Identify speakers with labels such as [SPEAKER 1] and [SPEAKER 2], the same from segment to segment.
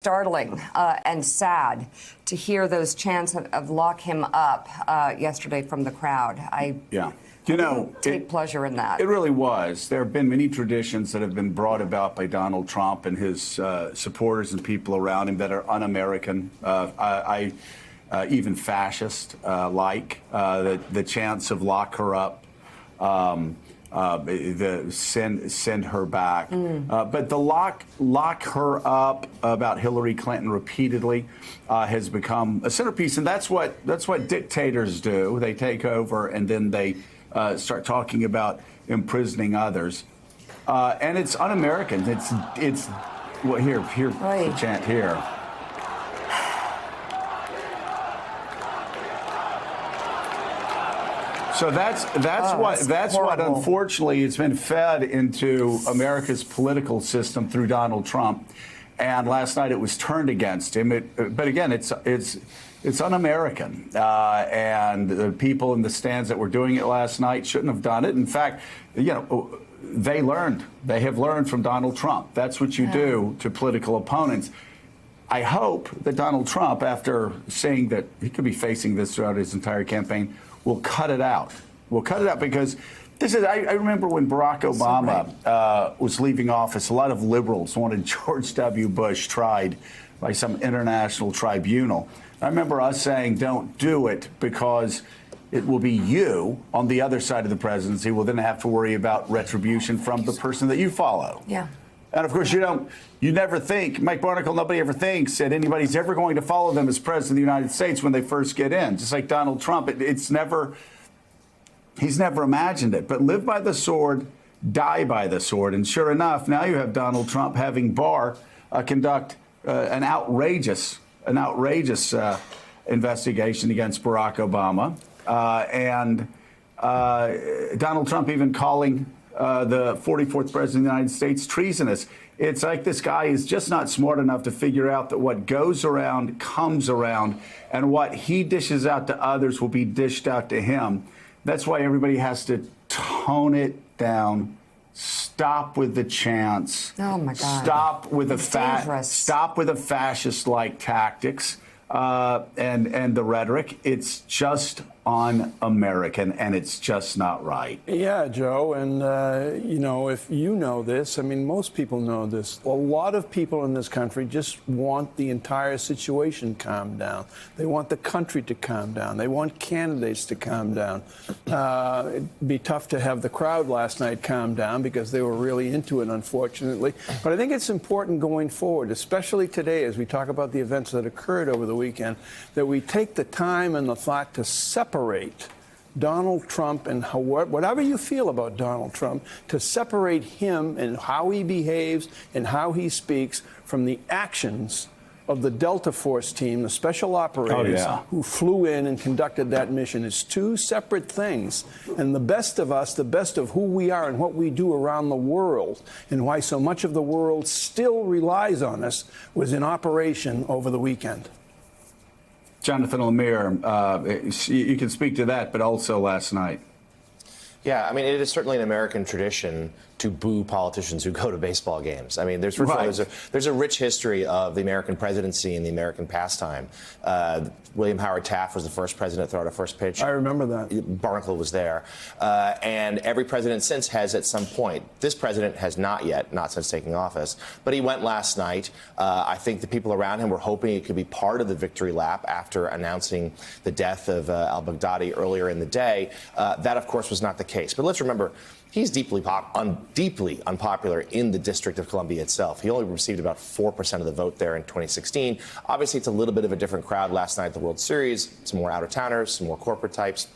[SPEAKER 1] Startling and sad to hear those chants of lock him up yesterday from the crowd. Take pleasure in that.
[SPEAKER 2] It really was. There have been many traditions that have been brought about by Donald Trump and his supporters and people around him that are un-American, even fascist, like the chants of lock her up. Send her back. But the lock her up about Hillary Clinton repeatedly has become a centerpiece, and that's what dictators do. They take over and then they start talking about imprisoning others, and it's un-American. It's well, here the chant here. So that's what unfortunately has been fed into America's political system through Donald Trump, and last night it was turned against him. But again, it's un-American, and the people in the stands that were doing it last night shouldn't have done it. In fact, they have learned from Donald Trump. That's what you do to political opponents. I hope that Donald Trump, after saying that he could be facing this throughout his entire campaign, will cut it out. We'll cut it out because this is, I remember when Barack Obama was leaving office, a lot of liberals wanted George W. Bush tried by some international tribunal. I remember us saying, don't do it because it will be you on the other side of the presidency will then have to worry about retribution from the person that you follow.
[SPEAKER 1] Yeah. And
[SPEAKER 2] of course, you never think, Mike Barnicle, nobody ever thinks that anybody's ever going to follow them as president of the United States when they first get in. Just like Donald Trump, he's never imagined it. But live by the sword, die by the sword. And sure enough, now you have Donald Trump having Barr conduct an outrageous investigation against Barack Obama. And Donald Trump even calling the 44th president of the United States treasonous. It's like this guy is just not smart enough to figure out that what goes around comes around, and what he dishes out to others will be dished out to him. That's why everybody has to tone it down. Stop with the chants.
[SPEAKER 1] Oh my God!
[SPEAKER 2] Stop with the fascist-like tactics and the rhetoric. It's just un-American, and it's just not right.
[SPEAKER 3] Yeah, Joe, and if you know this, I mean, most people know this. A lot of people in this country just want the entire situation calmed down. They want the country to calm down. They want candidates to calm down. It'd be tough to have the crowd last night calm down because they were really into it, unfortunately. But I think it's important going forward, especially today as we talk about the events that occurred over the weekend, that we take the time and the thought to separate Donald Trump and whatever you feel about Donald Trump, to separate him and how he behaves and how he speaks from the actions of the Delta Force team, the special operators who flew in and conducted that mission. It's two separate things. And the best of us, the best of who we are and what we do around the world, and why so much of the world still relies on us, was in operation over the weekend.
[SPEAKER 2] Jonathan Lemire, you can speak to that, but also last night.
[SPEAKER 4] Yeah, I mean, it is certainly an American tradition to boo politicians who go to baseball games. I mean, there's a rich history of the American presidency and the American pastime. William Howard Taft was the first president to throw out a first pitch.
[SPEAKER 3] I remember that.
[SPEAKER 4] Barnicle was there. And every president since has at some point. This president has not yet, not since taking office. But he went last night. I think the people around him were hoping it could be part of the victory lap after announcing the death of al-Baghdadi earlier in the day. That, of course, was not the case. But let's remember, he's deeply unpopular in the District of Columbia itself. He only received about 4% of the vote there in 2016. Obviously, it's a little bit of a different crowd last night at the World Series. Some more out-of-towners, some more corporate types.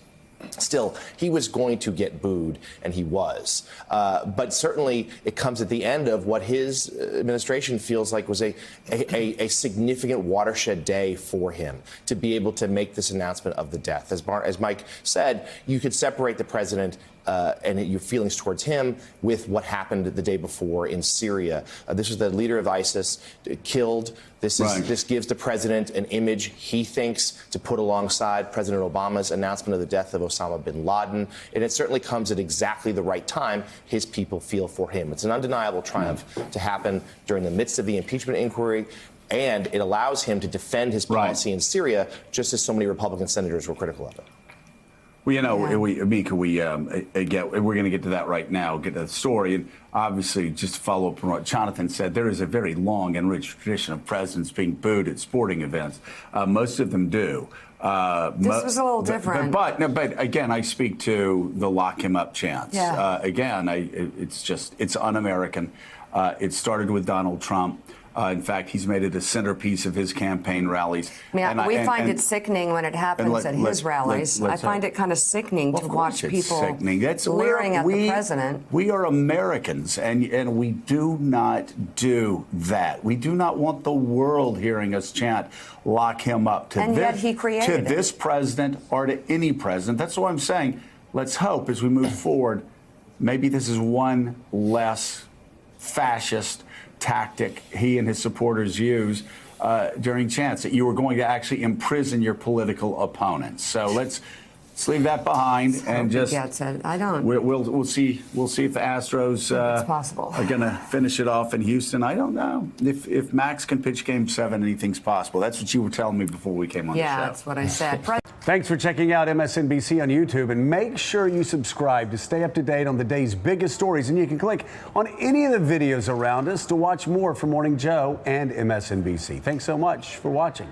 [SPEAKER 4] Still, he was going to get booed, and he was. But certainly, it comes at the end of what his administration feels like was a significant watershed day for him to be able to make this announcement of the death. As Mike said, you could separate the president and your feelings towards him with what happened the day before in Syria. This was the leader of ISIS killed. This gives the president an image he thinks to put alongside President Obama's announcement of the death of Osama bin Laden. And it certainly comes at exactly the right time his people feel for him. It's an undeniable triumph to happen during the midst of the impeachment inquiry, And it allows him to defend his policy in Syria, just as so many Republican senators were critical of it.
[SPEAKER 2] Well, you know, Mika, we're going to get to that right now, get to the story. And obviously, just to follow up on what Jonathan said, there is a very long and rich tradition of presidents being booed at sporting events. Most of them do.
[SPEAKER 1] This was a little different.
[SPEAKER 2] But again, I speak to the lock him up chants.
[SPEAKER 1] Yeah.
[SPEAKER 2] Again, it's un-American. It started with Donald Trump. In fact, he's made it a centerpiece of his campaign rallies.
[SPEAKER 1] Yeah, we find it sickening when it happens at his rallies. I find it kind of sickening to watch people leering at the president.
[SPEAKER 2] We are Americans, and we do not do that. We do not want the world hearing us chant, lock him up, to
[SPEAKER 1] yet he created
[SPEAKER 2] to this president or to any president. That's what I'm saying. Let's hope as we move forward, maybe this is one less fascist tactic he and his supporters use during chants, that you were going to actually imprison your political opponents. So let's leave that behind and just
[SPEAKER 1] gets it. I don't.
[SPEAKER 2] We'll see if the Astros
[SPEAKER 1] it's possible.
[SPEAKER 2] are going to finish it off in Houston. I don't know if Max can pitch Game 7. Anything's possible. That's what you were telling me before we came on the show.
[SPEAKER 1] Yeah, that's what I said.
[SPEAKER 5] Thanks for checking out MSNBC on YouTube, and make sure you subscribe to stay up to date on the day's biggest stories. And you can click on any of the videos around us to watch more from Morning Joe and MSNBC. Thanks so much for watching.